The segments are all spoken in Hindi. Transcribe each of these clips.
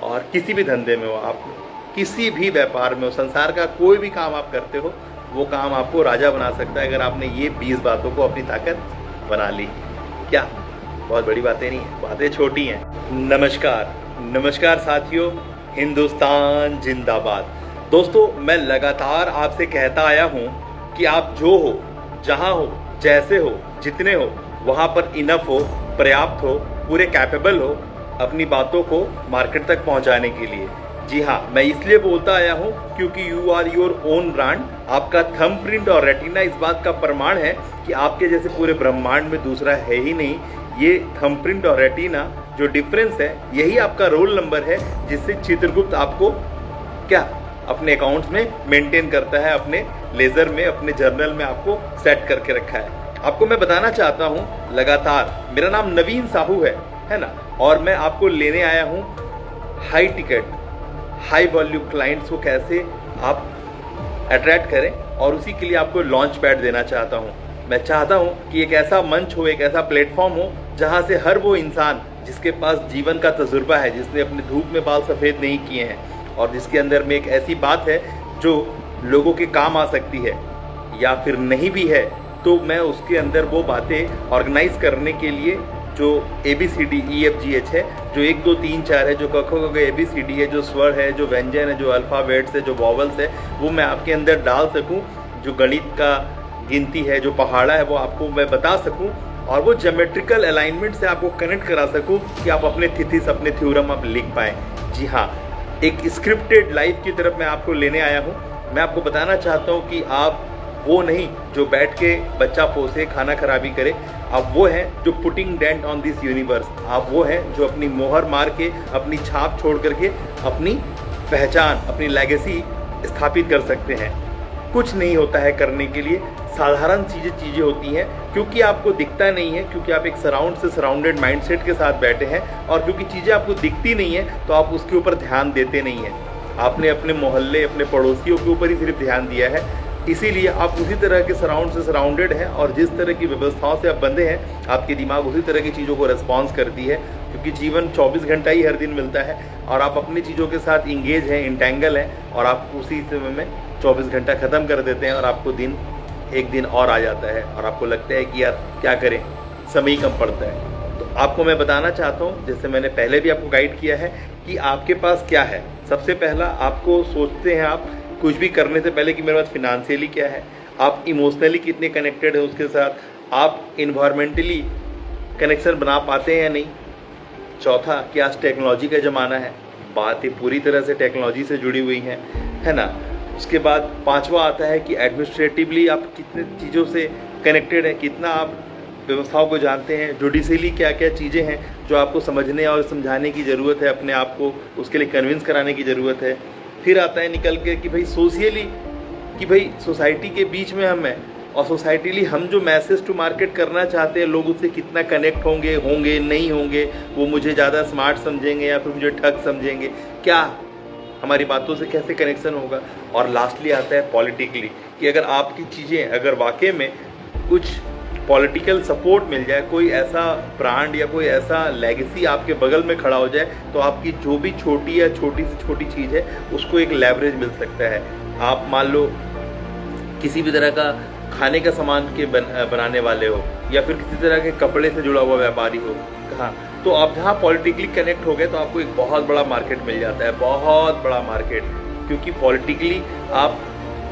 और किसी भी धंधे में हो आप, किसी भी व्यापार में हो, संसार का कोई भी काम आप करते हो, वो काम आपको राजा बना सकता है अगर आपने ये 20 बातों को अपनी ताकत बना ली। क्या बहुत बड़ी बातें नहीं है, बातें छोटी हैं। नमस्कार नमस्कार साथियों, हिंदुस्तान जिंदाबाद। दोस्तों, मैं लगातार आपसे कहता आया हूँ कि आप जो हो, जहाँ हो, जैसे हो, जितने हो, वहाँ पर इनफ हो, पर्याप्त हो, पूरे कैपेबल हो अपनी बातों को मार्केट तक पहुँचाने के लिए। जी हाँ, मैं इसलिए बोलता आया हूँ क्योंकि you are your own brand. आपका थंब प्रिंट और रेटिना इस बात का प्रमाण है कि आपके जैसे पूरे ब्रह्मांड में दूसरा है ही नहीं। ये थंब प्रिंट और रेटिना जो डिफरेंस है, यही आपका रोल नंबर है जिससे चित्रगुप्त आपको क्या अपने अकाउंट्स में मेंटेन करता है, अपने लेजर में, अपने जर्नल में आपको सेट करके रखा है। आपको मैं बताना चाहता हूँ लगातार, मेरा नाम नवीन साहू है ना, और मैं आपको लेने आया हूँ high ticket, high volume clients को कैसे आप अट्रैक्ट करें, और उसी के लिए आपको लॉन्च पैड देना चाहता हूँ। मैं चाहता हूँ कि एक ऐसा मंच हो, एक ऐसा प्लेटफॉर्म हो जहाँ से हर वो इंसान जिसके पास जीवन का तजुर्बा है, जिसने अपने धूप में बाल सफ़ेद नहीं किए हैं और जिसके अंदर में एक ऐसी बात है जो लोगों के काम आ सकती है या फिर नहीं भी है, तो मैं उसके अंदर वो बातें ऑर्गेनाइज करने के लिए जो ABCDEFGH है, जो 1 2 3 4 है, जो क ख ग ABCD है, जो स्वर है, जो व्यंजन है, जो अल्फ़ाबेट्स है, जो वॉवल्स है, वो मैं आपके अंदर डाल सकूं, जो गणित का गिनती है, जो पहाड़ा है, वो आपको मैं बता सकूं, और वो ज्योमेट्रिकल अलाइनमेंट से आपको कनेक्ट करा सकूं कि आप अपने थीसिस, अपने थ्योरम आप लिख पाएँ। जी हाँ, एक स्क्रिप्टेड लाइफ की तरफ मैं आपको लेने आया हूँ। मैं आपको बताना चाहता हूँ कि आप वो नहीं जो बैठ के बच्चा पोसे, खाना खराबी करे। आप वो हैं जो putting dent on this universe. आप वो हैं जो अपनी मोहर मार के, अपनी छाप छोड़ करके अपनी पहचान, अपनी लेगेसी स्थापित कर सकते हैं। कुछ नहीं होता है करने के लिए, साधारण चीज़ें होती हैं, क्योंकि आपको दिखता नहीं है, क्योंकि आप एक सराउंड से सराउंडेड माइंडसेट के साथ बैठे हैं, और क्योंकि चीज़ें आपको दिखती नहीं है तो आप उसके ऊपर ध्यान देते नहीं हैं। आपने अपने मोहल्ले, अपने पड़ोसियों के ऊपर ही सिर्फ ध्यान दिया है, इसीलिए आप उसी तरह के सराउंड से सराउंडेड हैं, और जिस तरह की व्यवस्थाओं से आप बंधे हैं, आपकी दिमाग उसी तरह की चीज़ों को रिस्पॉन्स करती है, क्योंकि जीवन 24 घंटा ही हर दिन मिलता है, और आप अपनी चीज़ों के साथ इंगेज हैं, इंटेंगल हैं, और आप उसी समय में 24 घंटा ख़त्म कर देते हैं, और आपको एक दिन और आ जाता है, और आपको लगता है कि यार क्या करें, समय ही कम पड़ता है। तो आपको मैं बताना चाहता हूँ, जैसे मैंने पहले भी आपको गाइड किया है, कि आपके पास क्या है। सबसे पहला आपको सोचते हैं आप कुछ भी करने से पहले कि मेरे पास फिनेंशियली क्या है, आप इमोशनली कितने कनेक्टेड हैं उसके साथ, आप इन्वायरमेंटली कनेक्शन बना पाते हैं या नहीं। चौथा कि आज टेक्नोलॉजी का ज़माना है, बातें पूरी तरह से टेक्नोलॉजी से जुड़ी हुई हैं, है ना। उसके बाद पांचवा आता है कि एडमिनिस्ट्रेटिवली आप कितने चीज़ों से कनेक्टेड हैं, कितना आप व्यवस्थाओं को जानते हैं, जुडिशली क्या क्या चीज़ें हैं जो आपको समझने और समझाने की ज़रूरत है, अपने आप को उसके लिए कन्विंस कराने की ज़रूरत है। फिर आता है निकल के कि भाई सोशियली, कि भाई सोसाइटी के बीच में हम हैं, और सोसाइटीली हम जो मैसेज टू मार्केट करना चाहते हैं, लोग उससे कितना कनेक्ट होंगे नहीं होंगे, वो मुझे ज़्यादा स्मार्ट समझेंगे या फिर मुझे ठग समझेंगे, क्या हमारी बातों से कैसे कनेक्शन होगा। और लास्टली आता है पॉलिटिकली, कि अगर आपकी चीज़ें, अगर वाकई में कुछ पॉलिटिकल सपोर्ट मिल जाए, कोई ऐसा ब्रांड या कोई ऐसा लेगेसी आपके बगल में खड़ा हो जाए, तो आपकी जो भी छोटी या छोटी से छोटी चीज़ है उसको एक लेवरेज मिल सकता है। आप मान लो किसी भी तरह का खाने का सामान के बनाने वाले हो, या फिर किसी तरह के कपड़े से जुड़ा हुआ व्यापारी हो, कहाँ, तो आप जहाँ पॉलिटिकली कनेक्ट हो गए तो आपको एक बहुत बड़ा मार्केट मिल जाता है, बहुत बड़ा मार्केट। क्योंकि पॉलिटिकली आप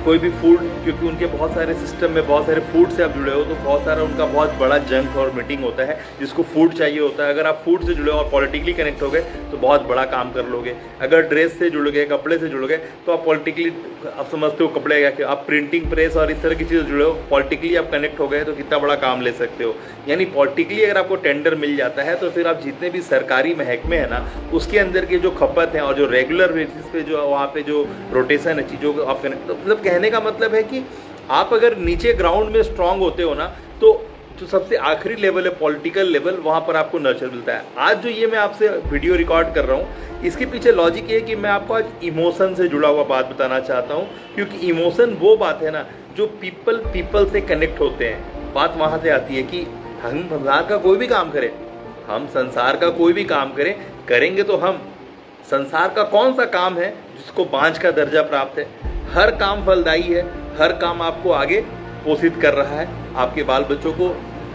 कोई भी फूड, क्योंकि उनके बहुत सारे सिस्टम में बहुत सारे फूड से आप जुड़े हो, तो बहुत सारा उनका बहुत बड़ा जंक और मीटिंग होता है जिसको फूड चाहिए होता है। अगर आप फूड से जुड़े हो और पॉलिटिकली कनेक्ट हो गए तो बहुत बड़ा काम कर लोगे। अगर ड्रेस से जुड़ गए, कपड़े से जुड़ गए, तो आप पॉलिटिकली, आप समझते हो कपड़े क्या, कि आप प्रिंटिंग प्रेस और इस तरह की चीज़ें जुड़े हो, पॉलिटिकली आप कनेक्ट हो गए तो कितना बड़ा काम ले सकते हो। यानी पॉलिटिकली अगर आपको टेंडर मिल जाता है तो फिर आप जितने भी सरकारी महकमे हैं ना, उसके अंदर के जो खपत हैं और जो रेगुलर बेसिस पे जो वहाँ पे जो रोटेशन है चीज़ों को आप कनेक्ट, मतलब कहने का मतलब है कि आप अगर नीचे ग्राउंड में स्ट्रांग होते हो ना, तो जो सबसे आखिरी लेवल है पॉलिटिकल लेवल, वहाँ पर आपको नर्चर मिलता है। आज जो ये मैं आपसे वीडियो रिकॉर्ड कर रहा हूँ, इसके पीछे लॉजिक ये है कि मैं आपको आज इमोशन से जुड़ा हुआ बात बताना चाहता हूँ, क्योंकि इमोशन वो बात है ना जो पीपल से कनेक्ट होते हैं। बात वहाँ से आती है कि हम संसार का कोई भी काम करें, हम संसार का कोई भी काम करेंगे तो हम संसार का कौन सा काम है जिसको बांझ का दर्जा प्राप्त है? हर काम फलदायी है, हर काम आपको आगे पोषित कर रहा है, आपके बाल बच्चों को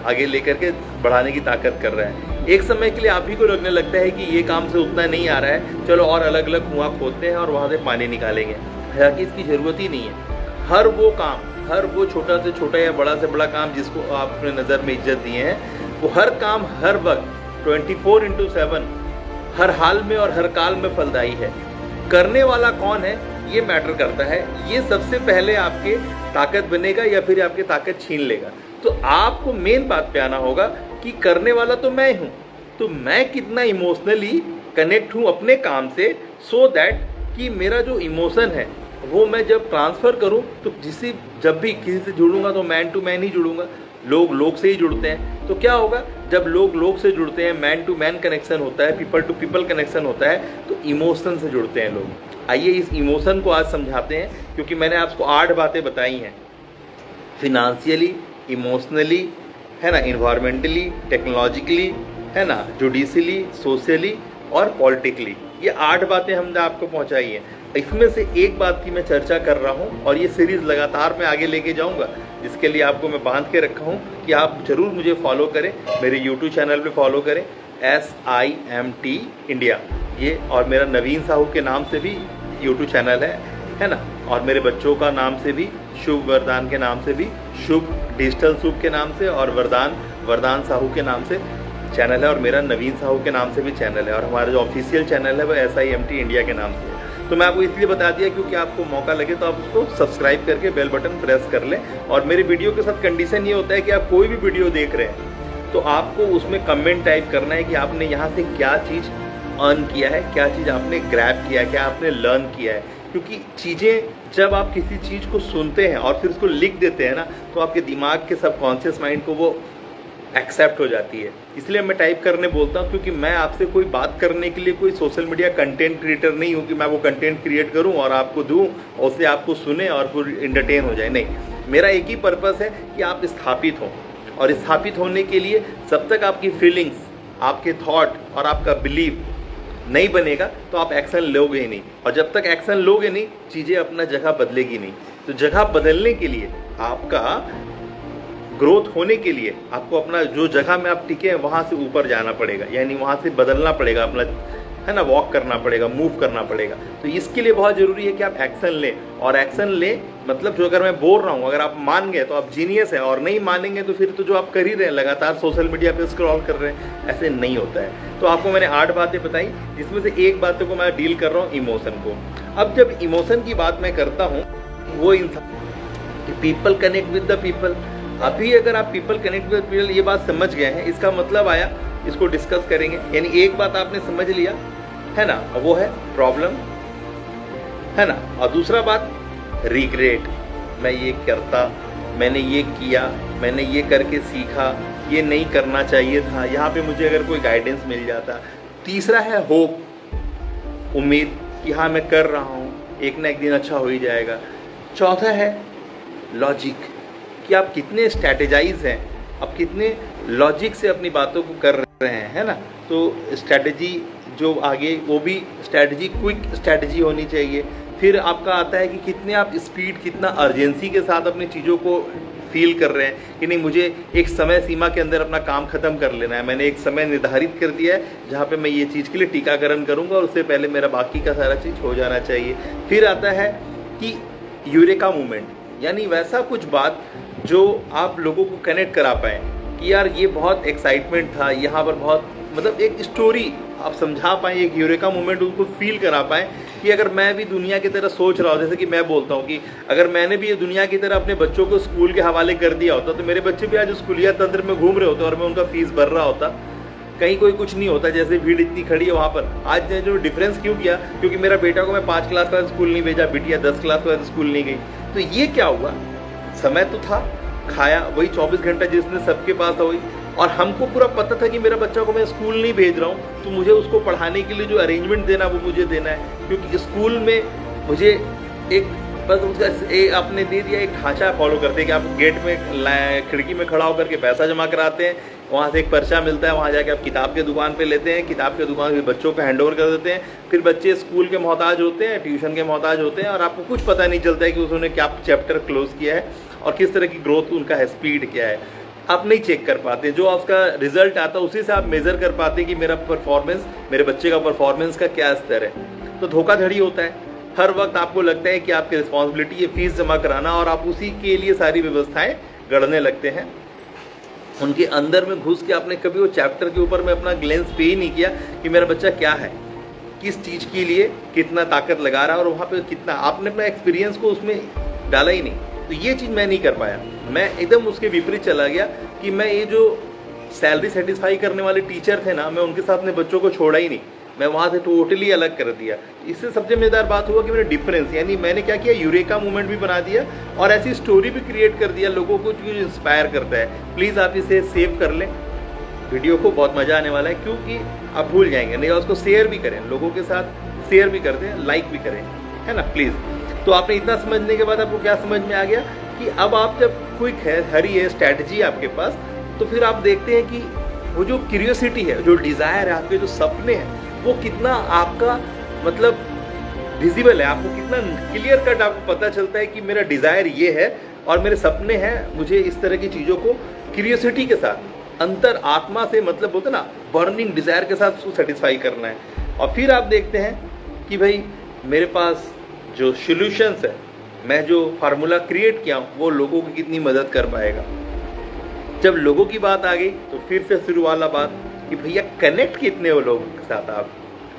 आगे लेकर के बढ़ाने की ताकत कर रहा है। एक समय के लिए आप ही को लगने लगता है कि ये काम से उतना नहीं आ रहा है, चलो और अलग अलग कुआं खोदते हैं और वहाँ से पानी निकालेंगे, हालांकि इसकी ज़रूरत ही नहीं है। हर वो काम, हर वो छोटा से छोटा या बड़ा से बड़ा काम जिसको आप अपने नज़र में इज्जत दिए हैं, वो हर काम हर वक्त 24/7 हर हाल में और हर काल में फलदायी है। करने वाला कौन है ये मैटर करता है। ये सबसे पहले आपके ताकत बनेगा या फिर आपकी ताकत छीन लेगा। तो आपको मेन बात पे आना होगा कि करने वाला तो मैं हूँ, तो मैं कितना इमोशनली कनेक्ट हूँ अपने काम से, सो दैट कि मेरा जो इमोशन है वो मैं जब ट्रांसफ़र करूँ तो जब भी किसी से जुड़ूंगा तो मैन टू मैन ही जुड़ूंगा। लोग लोग से ही जुड़ते हैं, तो क्या होगा जब लोग लोग से जुड़ते हैं, मैन टू मैन कनेक्शन होता है, पीपल टू पीपल कनेक्शन होता है, तो इमोशन से जुड़ते हैं लोग। आइए इस इमोशन को आज समझाते हैं, क्योंकि मैंने आपको 8 बातें बताई हैं, फिनेंशियली, इमोशनली, है ना, इन्वायरमेंटली, टेक्नोलॉजिकली, है ना, जुडिशली, सोशली और पॉलिटिकली। ये 8 बातें हमने आपको पहुंचाई हैं। इसमें से एक बात की मैं चर्चा कर रहा हूं और ये सीरीज़ लगातार मैं आगे लेके जाऊंगा, जिसके लिए आपको मैं बांध के रखा हूं कि आप ज़रूर मुझे फॉलो करें, मेरे YouTube चैनल पे फॉलो करें, SIMT इंडिया ये, और मेरा नवीन साहू के नाम से भी YouTube चैनल है ना, और मेरे बच्चों का नाम से भी शुभ वरदान के नाम से भी, शुभ डिजिटल शुभ के नाम से, और वरदान साहू के नाम से चैनल है, और मेरा नवीन साहू के नाम से भी चैनल है, और हमारा जो ऑफिशियल चैनल है वो SIMT इंडिया के नाम से है। तो मैं आपको इसलिए बता दिया क्योंकि आपको मौका लगे तो आप उसको सब्सक्राइब करके बेल बटन प्रेस कर लें। और मेरे वीडियो के साथ कंडीशन ये होता है कि आप कोई भी वीडियो देख रहे हैं तो आपको उसमें कमेंट टाइप करना है कि आपने यहाँ से क्या चीज़ अर्न किया है, क्या चीज़ आपने ग्रैब किया है, क्या आपने लर्न किया है। क्योंकि चीज़ें जब आप किसी चीज़ को सुनते हैं और फिर उसको लिख देते हैं ना, तो आपके दिमाग के सबकॉन्शियस माइंड को वो एक्सेप्ट हो जाती है। इसलिए मैं टाइप करने बोलता हूँ, क्योंकि मैं आपसे कोई बात करने के लिए कोई सोशल मीडिया कंटेंट क्रिएटर नहीं हूँ कि मैं वो कंटेंट क्रिएट करूँ और आपको दूँ और उससे आपको सुने और फिर इंटरटेन हो जाए। नहीं, मेरा एक ही पर्पस है कि आप स्थापित हों, और स्थापित होने के लिए जब तक आपकी फीलिंग्स, आपके थॉट और आपका बिलीव नहीं बनेगा तो आप एक्शन लोगे ही नहीं, और जब तक एक्शन लोगे नहीं चीज़ें अपना जगह बदलेगी नहीं। तो जगह बदलने के लिए, आपका ग्रोथ होने के लिए आपको अपना जो जगह में आप टिके हैं वहाँ से ऊपर जाना पड़ेगा, यानी वहाँ से बदलना पड़ेगा अपना, है ना, वॉक करना पड़ेगा, मूव करना पड़ेगा। तो इसके लिए बहुत ज़रूरी है कि आप एक्शन लें, और एक्शन लें मतलब जो अगर मैं बोल रहा हूँ अगर आप मान गए तो आप जीनियस हैं, और नहीं मानेंगे तो फिर तो जो आप कर ही रहे हैं लगातार सोशल मीडिया पे स्क्रॉल कर रहे हैं, ऐसे नहीं होता है। तो आपको मैंने 8 बातें बताई, जिसमें से एक बात को मैं डील कर रहा हूँ इमोशन को। अब जब इमोशन की बात मैं करता हूँ, वो इंसान people connect with the people. अभी अगर आप पीपल कनेक्ट विद पीपल ये बात समझ गए हैं, इसका मतलब आया, इसको डिस्कस करेंगे। यानी एक बात आपने समझ लिया है ना, वो है प्रॉब्लम, है ना, और दूसरा बात रिग्रेट, मैं ये करता, मैंने ये किया, मैंने ये करके सीखा, ये नहीं करना चाहिए था, यहाँ पे मुझे अगर कोई गाइडेंस मिल जाता। तीसरा है होप, उम्मीद कि हाँ मैं कर रहा हूँ, एक ना एक दिन अच्छा हो ही जाएगा। चौथा है लॉजिक, कि आप कितने स्ट्रैटेजाइज हैं, आप कितने लॉजिक से अपनी बातों को कर रहे हैं, है ना। तो स्ट्रैटेजी जो आगे, वो भी स्ट्रैटेजी क्विक स्ट्रैटेजी होनी चाहिए। फिर आपका आता है कि कितने आप स्पीड, कितना अर्जेंसी के साथ अपनी चीज़ों को फील कर रहे हैं कि नहीं, मुझे एक समय सीमा के अंदर अपना काम ख़त्म कर लेना है, मैंने एक समय निर्धारित कर दिया है जहाँ पे मैं ये चीज़ के लिए टीकाकरण करूँगा और उससे पहले मेरा बाकी का सारा चीज़ हो जाना चाहिए। फिर आता है कि यूरेका मूवमेंट, यानी वैसा कुछ बात जो आप लोगों को कनेक्ट करा पाए कि यार ये बहुत एक्साइटमेंट था, यहाँ पर बहुत, मतलब एक स्टोरी आप समझा पाएँ, एक यूरेका मूवमेंट उनको फील करा पाएँ कि अगर मैं भी दुनिया की तरह सोच रहा हूँ, जैसे कि मैं बोलता हूँ कि अगर मैंने भी ये दुनिया की तरह अपने बच्चों को स्कूल के हवाले कर दिया होता तो मेरे बच्चे भी आज स्कूलिया तंत्र में घूम रहे होते और मैं उनका फीस भर रहा होता, कहीं कोई कुछ नहीं होता। जैसे भीड़ इतनी खड़ी है वहाँ पर, आज ने जो डिफरेंस क्यों किया, क्योंकि मेरा बेटा को मैं 5 क्लास का स्कूल नहीं भेजा, बिटिया 10 क्लास का स्कूल नहीं गई। तो ये क्या हुआ, समय तो था, खाया वही 24 घंटा जिसने सबके पास था वही, और हमको पूरा पता था कि मेरा बच्चा को मैं स्कूल नहीं भेज रहा हूँ तो मुझे उसको पढ़ाने के लिए जो अरेंजमेंट देना वो मुझे देना है, क्योंकि स्कूल में मुझे एक बस उसका आपने दे दिया, एक ढांचा फॉलो करते हैं कि आप गेट में खिड़की में खड़ा होकर के पैसा जमा कराते हैं वहाँ से एक पर्चा मिलता है, वहाँ जाके आप किताब के दुकान पे लेते हैं, किताब के दुकान से बच्चों पे हैंड ओवर कर देते हैं। फिर बच्चे स्कूल के मोहताज होते हैं, ट्यूशन के मोहताज होते हैं, और आपको कुछ पता नहीं चलता है कि उन्होंने क्या चैप्टर क्लोज किया है और किस तरह की ग्रोथ उनका है, स्पीड क्या है, आप नहीं चेक कर पाते। जो उसका रिजल्ट आता है उसी से आप मेज़र कर पाते हैं कि मेरा परफॉर्मेंस, मेरे बच्चे का परफॉर्मेंस का क्या स्तर है। तो धोखाधड़ी होता है। हर वक्त आपको लगता है कि आपकी रिस्पॉन्सिबिलिटी है फीस जमा कराना, और आप उसी के लिए सारी व्यवस्थाएं गढ़ने लगते हैं। उनके अंदर में घुस के आपने कभी वो चैप्टर के ऊपर में अपना ग्लेंस पे ही नहीं किया कि मेरा बच्चा क्या है, किस चीज़ के लिए कितना ताकत लगा रहा है, और वहाँ पे कितना आपने अपना एक्सपीरियंस को उसमें डाला ही नहीं। तो ये चीज़ मैं नहीं कर पाया। मैं एकदम उसके विपरीत चला गया कि मैं ये जो सैलरी सेटिस्फाई करने वाले टीचर थे ना, मैं उनके साथ अपने बच्चों को छोड़ा ही नहीं, मैं वहाँ से टोटली अलग कर दिया। इससे सबसे मज़ेदार बात हुआ कि मेरा डिफरेंस, यानी मैंने क्या किया, यूरेका मूवमेंट भी बना दिया और ऐसी स्टोरी भी क्रिएट कर दिया लोगों को जो इंस्पायर करता है। प्लीज़ आप इसे सेव कर लें वीडियो को, बहुत मज़ा आने वाला है, क्योंकि आप भूल जाएंगे नहीं। और उसको शेयर भी करें, लोगों के साथ शेयर भी कर दें, लाइक भी करें, है ना, प्लीज़। तो आपने इतना समझने के बाद आपको क्या समझ में आ गया कि अब आप जब क्विक है, हरी है, स्ट्रैटेजी है आपके पास, तो फिर आप देखते हैं कि वो जो क्यूरियोसिटी है, जो डिज़ायर है, आपके जो सपने हैं, वो कितना आपका मतलब विजिबल है, आपको कितना क्लियर कट आपको पता चलता है कि मेरा डिज़ायर ये है और मेरे सपने हैं, मुझे इस तरह की चीज़ों को क्यूरियोसिटी के साथ, अंतर आत्मा से, मतलब बोलते ना, बर्निंग डिज़ायर के साथ उसको सेटिस्फाई करना है। और फिर आप देखते हैं कि भाई मेरे पास जो सॉल्यूशंस है, मैं जो फार्मूला क्रिएट किया वो लोगों की कितनी मदद कर पाएगा। जब लोगों की बात आ गई तो फिर से शुरू वाला बात कि भैया कनेक्ट कितने हो लोगों के साथ आप।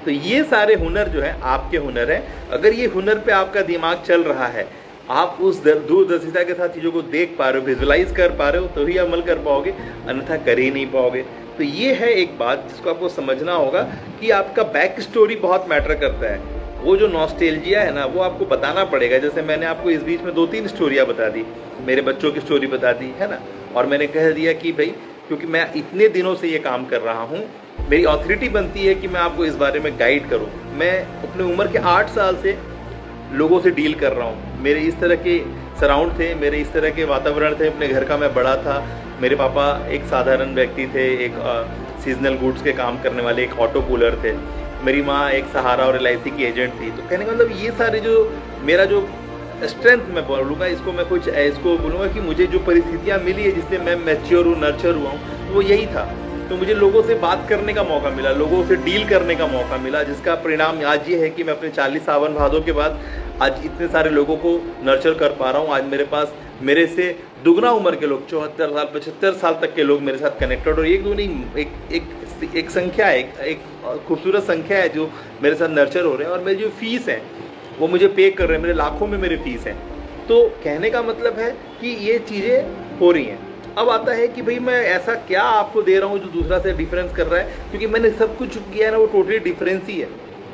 तो ये सारे हुनर जो है आपके हुनर हैं। अगर ये हुनर पे आपका दिमाग चल रहा है, आप उस दूरदर्शिता के साथ चीज़ों को देख पा रहे हो, विजुलाइज कर पा रहे हो, तो ही अमल कर पाओगे, अन्यथा कर ही नहीं पाओगे। तो ये है एक बात जिसको आपको समझना होगा कि आपका बैक स्टोरी बहुत मैटर करता है। वो जो नॉस्टैल्जिया है ना, वो आपको बताना पड़ेगा। जैसे मैंने आपको इस बीच में 2-3 स्टोरियाँ बता दी, मेरे बच्चों की स्टोरी बता दी, है ना, और मैंने कह दिया कि भाई क्योंकि मैं इतने दिनों से ये काम कर रहा हूँ, मेरी ऑथोरिटी बनती है कि मैं आपको इस बारे में गाइड करूँ। मैं अपनी उम्र के 8 साल से लोगों से डील कर रहा हूँ। मेरे इस तरह के सराउंड थे, मेरे इस तरह के वातावरण थे। अपने घर का मैं बड़ा था। मेरे पापा एक साधारण व्यक्ति थे, एक सीजनल गुड्स के काम करने वाले, एक ऑटो कूलर थे। मेरी माँ एक सहारा और LIC की एजेंट थी। तो कहने का मतलब ये सारे जो मेरा जो स्ट्रेंथ मैं बोलूँगा, इसको मैं कुछ इसको बोलूँगा कि मुझे जो परिस्थितियाँ मिली है जिससे मैं मैच्योर हूँ, नर्चर हुआ हूँ, तो वो यही था। तो मुझे लोगों से बात करने का मौका मिला, लोगों से डील करने का मौका मिला, जिसका परिणाम आज ये है कि मैं अपने 40 सावन भादों के बाद आज इतने सारे लोगों को नर्चर कर पा रहा हूँ। आज मेरे पास मेरे से दुगना उम्र के लोग, 74 साल 75 साल तक के लोग मेरे साथ कनेक्टेड, और एक दो नहीं, एक संख्या है, एक खूबसूरत संख्या है जो मेरे साथ नर्चर हो रहे हैं। और मेरी जो फीस है वो मुझे पे कर रहे हैं, मेरे लाखों में मेरी फीस है। तो कहने का मतलब है कि ये चीज़ें हो रही हैं। अब आता है कि भाई मैं ऐसा क्या आपको दे रहा हूँ जो दूसरा से डिफरेंस कर रहा है, क्योंकि मैंने सब कुछ किया है ना, वो टोटली डिफरेंस ही है।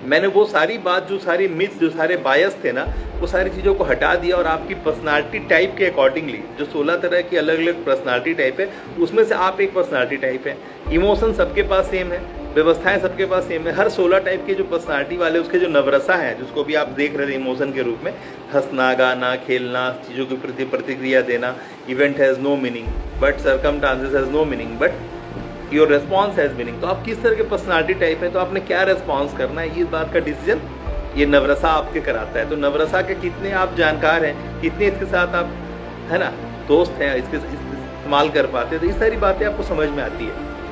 मैंने वो सारी बात, जो सारी मिथ्स, जो सारे बायस थे ना, वो सारी चीज़ों को हटा दिया और आपकी पर्सनालिटी टाइप के अकॉर्डिंगली, जो 16 तरह की अलग अलग पर्सनालिटी टाइप है, उसमें से आप एक पर्सनालिटी टाइप है। इमोशन सबके पास सेम है, व्यवस्थाएं सबके पास सेम है। हर 16 टाइप के जो पर्सनालिटी वाले, उसके जो नवरसा हैं, जिसको भी आप देख रहे थे इमोशन के रूप में, हंसना, गाना, खेलना, चीज़ों के प्रति प्रतिक्रिया देना। Event has no meaning but circumstances has no meaning but your response has meaning. तो आप किस तरह के पर्सनालिटी टाइप है, तो आपने क्या रेस्पॉन्स करना है, इस बात का डिसीजन ये नवरसा आपके कराता है। तो नवरसा के कितने आप जानकार हैं, कितने इसके साथ आप, है ना, दोस्त हैं, इसके इस्तेमाल कर पाते हैं, तो ये सारी बातें आपको समझ में आती है।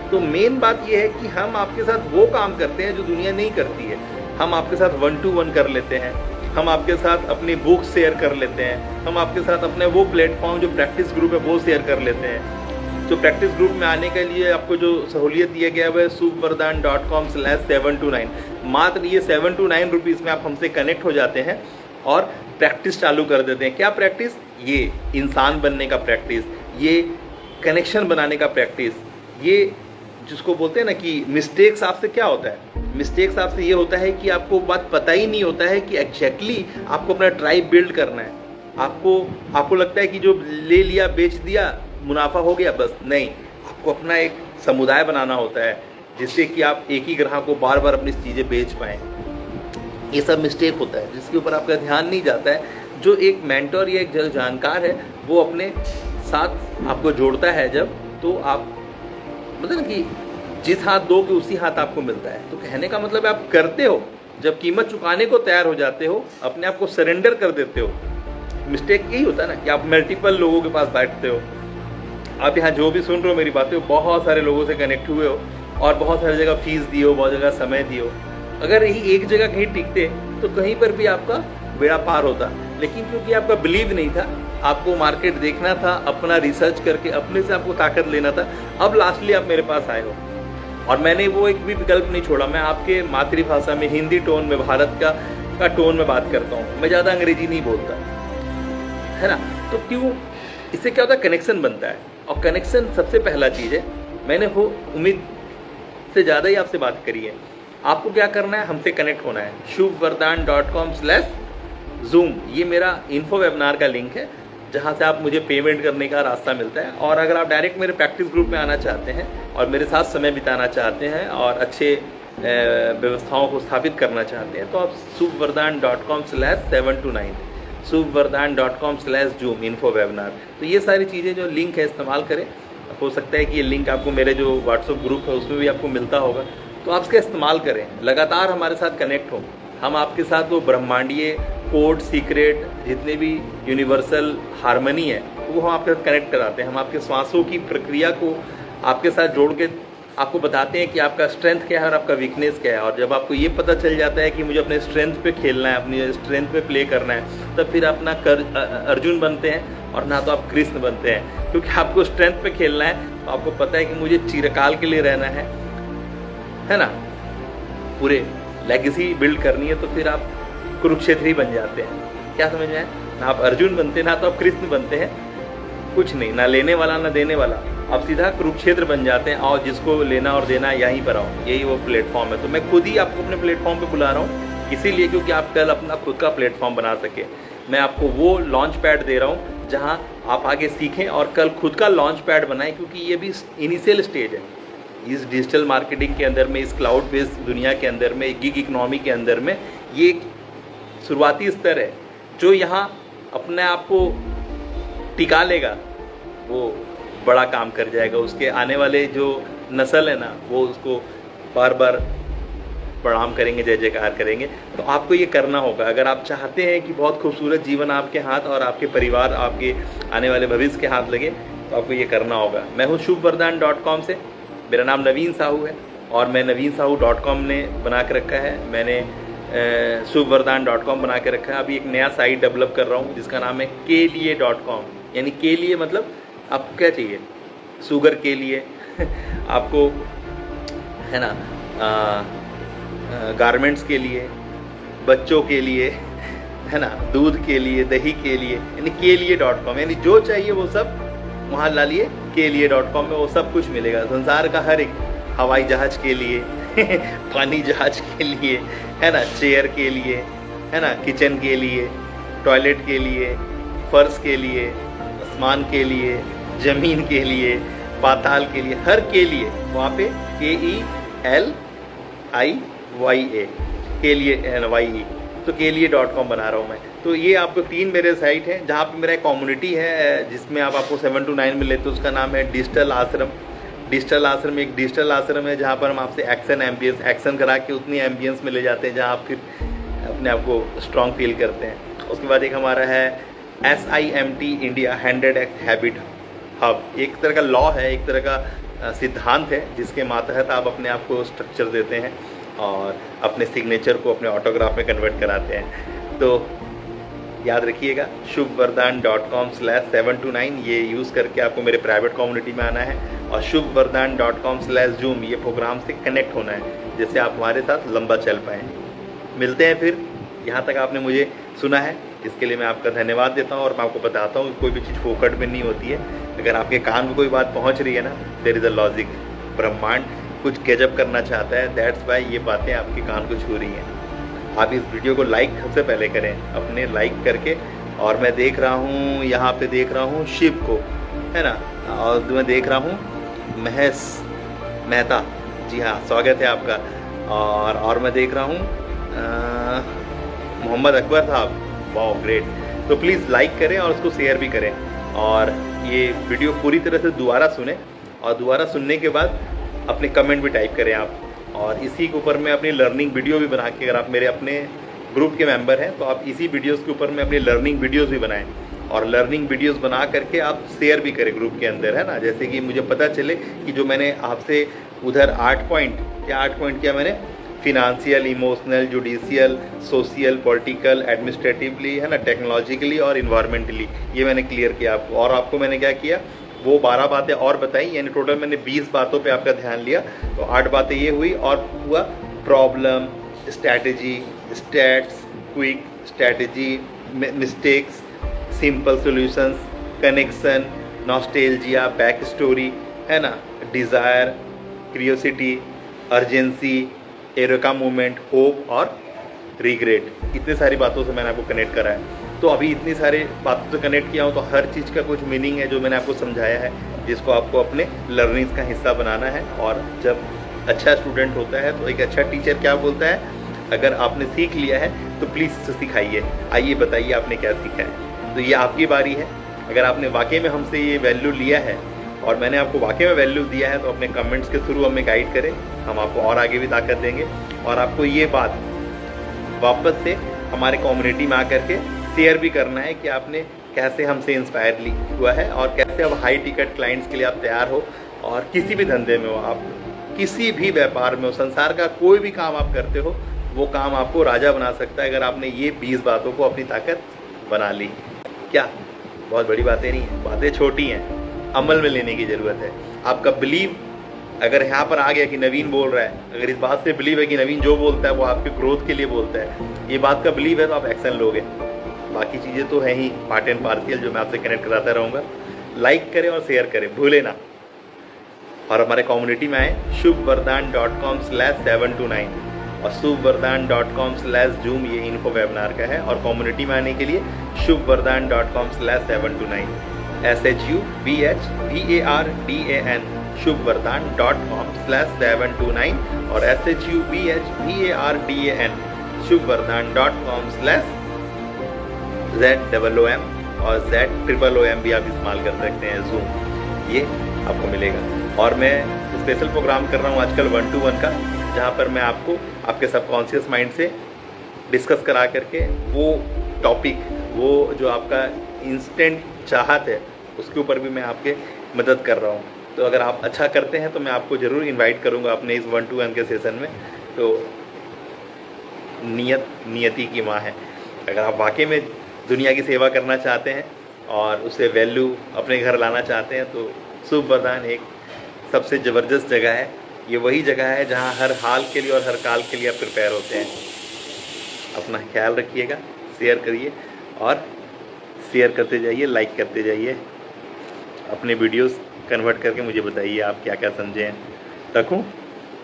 तो मेन बात ये है कि हम आपके साथ वो काम करते हैं जो दुनिया नहीं करती है। हम आपके साथ 1 to 1 कर लेते हैं, हम आपके साथ अपनी बुक शेयर कर लेते हैं, हम आपके साथ अपने वो प्लेटफॉर्म जो प्रैक्टिस ग्रुप है वो शेयर कर लेते हैं। तो प्रैक्टिस ग्रुप में आने के लिए आपको जो सहूलियत दिया गया है superdan.com/729, मात्र ये 7 to 9 रुपीज़ में आप हमसे कनेक्ट हो जाते हैं और प्रैक्टिस चालू कर देते हैं। क्या प्रैक्टिस? ये इंसान बनने का प्रैक्टिस, ये कनेक्शन बनाने का प्रैक्टिस, ये जिसको बोलते हैं ना कि मिस्टेक्स आपसे क्या होता है, मिस्टेक्स आपसे ये होता है कि आपको बात पता ही नहीं होता है कि एग्जैक्टली आपको अपना ट्राइब बिल्ड करना है। आपको लगता है कि जो ले लिया, बेच दिया, मुनाफा हो गया, बस नहीं, आपको अपना एक समुदाय बनाना होता है जिससे कि आप एक ही ग्राहक को बार बार अपनी चीज़ें बेच पाएँ। ये सब मिस्टेक होता है जिसके ऊपर आपका ध्यान नहीं जाता है। जो एक मेंटर या एक जानकार है वो अपने साथ आपको जोड़ता है जब, तो आप मतलब कि जिस हाथ दोगे उसी हाथ आपको मिलता है। तो कहने का मतलब है आप करते हो, जब कीमत चुकाने को तैयार हो जाते हो, अपने आप को सरेंडर कर देते हो। मिस्टेक यही होता है ना कि आप मल्टीपल लोगों के पास बैठते हो। आप यहाँ जो भी सुन रहे हो मेरी बातें, बहुत सारे लोगों से कनेक्ट हुए हो और बहुत सारी जगह फीस दिए हो, बहुत जगह समय दिए हो। अगर यही एक जगह कहीं टिकते तो कहीं पर भी आपका बेड़ा पार होता, लेकिन क्योंकि आपका बिलीव नहीं था, आपको मार्केट देखना था, अपना रिसर्च करके अपने से आपको ताकत लेना था, अब लास्टली आप मेरे पास आए हो। और मैंने वो एक भी विकल्प नहीं छोड़ा। मैं आपके मातृभाषा में, हिंदी टोन में, भारत का टोन में बात करता हूँ। मैं ज़्यादा अंग्रेजी नहीं बोलता, है ना। तो क्यों, इससे क्या होता है, कनेक्शन बनता है। और कनेक्शन सबसे पहला चीज़ है। मैंने हो उम्मीद से ज़्यादा ही आपसे बात करी है। आपको क्या करना है, हमसे कनेक्ट होना है। shubhvardhan.com/zoom ये मेरा इन्फो वेबिनार का लिंक है, जहाँ से आप मुझे पेमेंट करने का रास्ता मिलता है। और अगर आप डायरेक्ट मेरे प्रैक्टिस ग्रुप में आना चाहते हैं और मेरे साथ समय बिताना चाहते हैं और अच्छे व्यवस्थाओं को स्थापित करना चाहते हैं, तो आप shubhvardhan.com/729 shubhvardhan.com/zoom इन्फो वेबिनार, तो ये सारी चीज़ें जो लिंक है इस्तेमाल करें। हो सकता है कि ये लिंक आपको मेरे जो व्हाट्सएप ग्रुप है उसमें भी आपको मिलता होगा, तो आप इसका इस्तेमाल करें, लगातार हमारे साथ कनेक्ट हो। हम आपके साथ वो ब्रह्मांडीय कोड सीक्रेट, जितने भी यूनिवर्सल हारमनी है, वो हम आपके साथ कनेक्ट कराते हैं। हम आपके श्वासों की प्रक्रिया को आपके साथ जोड़ के आपको बताते हैं कि आपका स्ट्रेंथ क्या है और आपका वीकनेस क्या है। और जब आपको ये पता चल जाता है कि मुझे अपने स्ट्रेंथ पे खेलना है, अपनी स्ट्रेंथ पे प्ले करना है, तब फिर अपना अर्जुन बनते हैं और ना तो आप कृष्ण बनते हैं। क्योंकि आपको स्ट्रेंथ पे खेलना है, तो आपको पता है कि मुझे चिरकाल के लिए रहना है ना, पूरे लेगेसी बिल्ड करनी है, तो फिर आप कुरुक्षेत्री बन जाते हैं। क्या समझ में आया? ना आप अर्जुन बनते, ना तो आप कृष्ण बनते हैं, कुछ नहीं, ना लेने वाला ना देने वाला, आप सीधा कुरुक्षेत्र बन जाते हैं। और जिसको लेना और देना यहीं पर आओ, यही वो प्लेटफॉर्म है। तो मैं खुद ही आपको अपने प्लेटफॉर्म पे बुला रहा हूँ, इसीलिए क्योंकि आप कल अपना खुद का प्लेटफॉर्म बना सके। मैं आपको वो लॉन्च पैड दे रहा हूँ जहाँ आप आगे सीखें और कल खुद का लॉन्च पैड बनाएं, क्योंकि ये भी इनिशियल स्टेज है इस डिजिटल मार्केटिंग के अंदर में, इस क्लाउड बेस्ड दुनिया के अंदर में, गिग इकोनॉमी के अंदर में। ये एक शुरुआती स्तर है। जो यहाँ अपने आप को टिका लेगा वो बड़ा काम कर जाएगा। उसके आने वाले जो नस्ल है ना, वो उसको बार बार प्रणाम करेंगे, जय जयकार करेंगे। तो आपको ये करना होगा अगर आप चाहते हैं कि बहुत खूबसूरत जीवन आपके हाथ और आपके परिवार, आपके आने वाले भविष्य के हाथ लगे, तो आपको ये करना होगा। मैं हूँ shubhvardhan.com से, मेरा नाम नवीन साहू है और मैं naveensahu.com ने बना के रखा है। मैंने shubhvardhan.com बना के रखा है। अभी एक नया साइट डेवलप कर रहा हूँ जिसका नाम है keliye.com, यानी के लिए मतलब आपको क्या चाहिए, शुगर के लिए आपको, है ना, गारमेंट्स के लिए, बच्चों के लिए, है ना, दूध के लिए, दही के लिए, यानी keliye.com, यानी जो चाहिए वो सब वहाँ ला लिए। keliye.com में वो सब कुछ मिलेगा, संसार का हर एक, हवाई जहाज के लिए पानी जहाज के लिए, है ना, चेयर के लिए, है ना, किचन के लिए, टॉयलेट के लिए, फर्श के लिए, आसमान के लिए, ज़मीन के लिए, पाताल के लिए, हर के लिए वहाँ पे KELIYA के लिए NYE, तो keliye.com बना रहा हूँ मैं। तो ये आपको 3 मेरे साइट हैं जहाँ पे मेरा एक कम्युनिटी है जिसमें आप आपको 7 to 9 मिले, तो उसका नाम है डिजिटल आश्रम। डिजिटल आश्रम एक डिजिटल आश्रम है जहाँ पर हम आपसे एक्शन करा के उतनी एम्बियंस में ले जाते हैं जहाँ आप फिर अपने आप को स्ट्रॉन्ग फील करते हैं। उसके बाद एक हमारा है SIMT India 100x habit hub, एक तरह का लॉ है, एक तरह का सिद्धांत है जिसके मातहत आप अपने आप को स्ट्रक्चर देते हैं और अपने सिग्नेचर को अपने ऑटोग्राफ में कन्वर्ट कराते हैं। तो याद रखिएगा shubhvardhan.com/729 ये यूज़ करके आपको मेरे प्राइवेट कम्युनिटी में आना है और shubhvardhan.com/zoom ये प्रोग्राम से कनेक्ट होना है, जिससे आप हमारे साथ लंबा चल पाएँ। मिलते हैं फिर। यहाँ तक आपने मुझे सुना है, इसके लिए मैं आपका धन्यवाद देता हूँ और मैं आपको बताता हूँ कोई भी चीज़ फोकट में नहीं होती है। अगर आपके कान में कोई बात पहुँच रही है ना, देयर इज़ अ लॉजिक, ब्रह्मांड कुछ गजब करना चाहता है, दैट्स वाई ये बातें आपके कान को छू रही हैं। आप इस वीडियो को लाइक सबसे पहले करें, अपने लाइक करके। और मैं देख रहा हूँ, यहाँ पे देख रहा हूँ शिव को, है ना, और मैं देख रहा हूँ महेश मेहता, जी हाँ, स्वागत है आपका। और मैं देख रहा हूँ मोहम्मद अकबर साहब, वाओ ग्रेट। तो प्लीज़ लाइक करें और उसको शेयर भी करें और ये वीडियो पूरी तरह से दोबारा सुने और दोबारा सुनने के बाद अपने कमेंट भी टाइप करें आप। और इसी के ऊपर मैं अपनी लर्निंग वीडियो भी बना के, अगर आप मेरे अपने ग्रुप के मेंबर हैं तो आप इसी वीडियोस के ऊपर में अपनी लर्निंग वीडियोस भी बनाएं और लर्निंग वीडियोस बना करके आप शेयर भी करें ग्रुप के अंदर, है ना। जैसे कि मुझे पता चले कि जो मैंने आपसे उधर 8 पॉइंट क्या मैंने financial, emotional, judicial, social, political, administratively, है ना, टेक्नोलॉजिकली और इन्वायरमेंटली, ये मैंने क्लियर किया आपको। और आपको मैंने क्या किया, वो 12 बातें और बताई, यानी टोटल मैंने 20 बातों पे आपका ध्यान लिया। तो 8 बातें ये हुई और हुआ problem, strategy, stats, quick strategy, mistakes, simple solutions, connection, nostalgia, back story, है ना, desire, curiosity, urgency, eureka movement, hope और रिग्रेट। इतने सारी बातों से मैंने आपको कनेक्ट करा है। तो अभी इतनी सारी बातों से कनेक्ट किया हूँ तो हर चीज़ का कुछ मीनिंग है जो मैंने आपको समझाया है, जिसको आपको अपने लर्निंग्स का हिस्सा बनाना है। और जब अच्छा स्टूडेंट होता है तो एक अच्छा टीचर क्या बोलता है, अगर आपने सीख लिया है तो प्लीज़ उसे सिखाइए, आइए बताइए आपने क्या सीखा है। तो ये आपकी बारी है। अगर आपने वाकई में हमसे ये वैल्यू लिया है और मैंने आपको वाकई में वैल्यू दिया है तो अपने कमेंट्स के थ्रू हमें गाइड करें, हम आपको और आगे भी ताकत देंगे। और आपको ये बात वापस से हमारे कम्युनिटी में आकर के शेयर भी करना है कि आपने कैसे हमसे इंस्पायर हुआ है और कैसे अब हाई टिकट क्लाइंट्स के लिए आप तैयार हो। और किसी भी धंधे में हो आप, किसी भी व्यापार में हो, संसार का कोई भी काम आप करते हो, वो काम आपको राजा बना सकता है अगर आपने ये 20 बातों को अपनी ताकत बना ली। क्या बहुत बड़ी बातें नहीं है, बातें छोटी हैं, अमल में लेने की ज़रूरत है। आपका बिलीव अगर यहाँ पर आ गया कि नवीन बोल रहा है, अगर इस बात से बिलीव है कि नवीन जो बोलता है वो आपके ग्रोथ के लिए बोलता है, ये बात का बिलीव है तो आप एक्शन लोगे। बाकी चीज़ें तो हैं ही पार्ट एंड पार्शियल जो मैं आपसे कनेक्ट कराता रहूँगा। लाइक करें और शेयर करें, भूले ना। और हमारे कम्युनिटी में आए shubhvardhan.com/729 और shubhvardhan.com/zoom, ये इन्फो वेबिनार का है। और कम्युनिटी में आने के लिए shubhvardhan.com/729 shubhvardhan shubhvardhan.com/729 और shubhvardhan shubhvardhan.com/ZOOM और ZOOM भी आप इस्तेमाल कर सकते हैं, जूम, ये आपको मिलेगा। और मैं स्पेशल प्रोग्राम कर रहा हूँ आजकल 1-to-1 का, जहाँ पर मैं आपको आपके सबकॉन्शियस माइंड से डिस्कस करा करके वो टॉपिक, वो जो आपका इंस्टेंट चाहत है, उसके ऊपर भी मैं आपके मदद कर रहा हूँ। तो अगर आप अच्छा करते हैं तो मैं आपको ज़रूर इनवाइट करूँगा अपने इस 1-to-1 के सेशन में। तो नियति की माँ है। अगर आप वाकई में दुनिया की सेवा करना चाहते हैं और उसे वैल्यू अपने घर लाना चाहते हैं तो शुभवरदान एक सबसे ज़बरदस्त जगह है। ये वही जगह है जहाँ हर हाल के लिए और हर काल के लिए आप प्रिपेयर होते हैं। अपना ख्याल रखिएगा, शेयर करिए और शेयर करते जाइए, लाइक करते जाइए, अपने वीडियोस कन्वर्ट करके मुझे बताइए आप क्या क्या समझे हैं। रखूँ,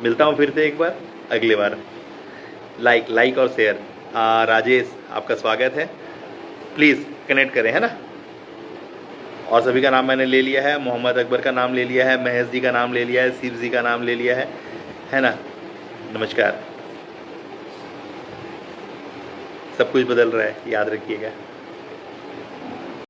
मिलता हूँ फिर से एक बार अगले बार। लाइक और शेयर। राजेश, आपका स्वागत है, प्लीज़ कनेक्ट करें, है ना। और सभी का नाम मैंने ले लिया है, मोहम्मद अकबर का नाम ले लिया है, महेश जी का नाम ले लिया है, शिव जी का नाम ले लिया है ना। नमस्कार। सब कुछ बदल रहा है, याद रखिएगा।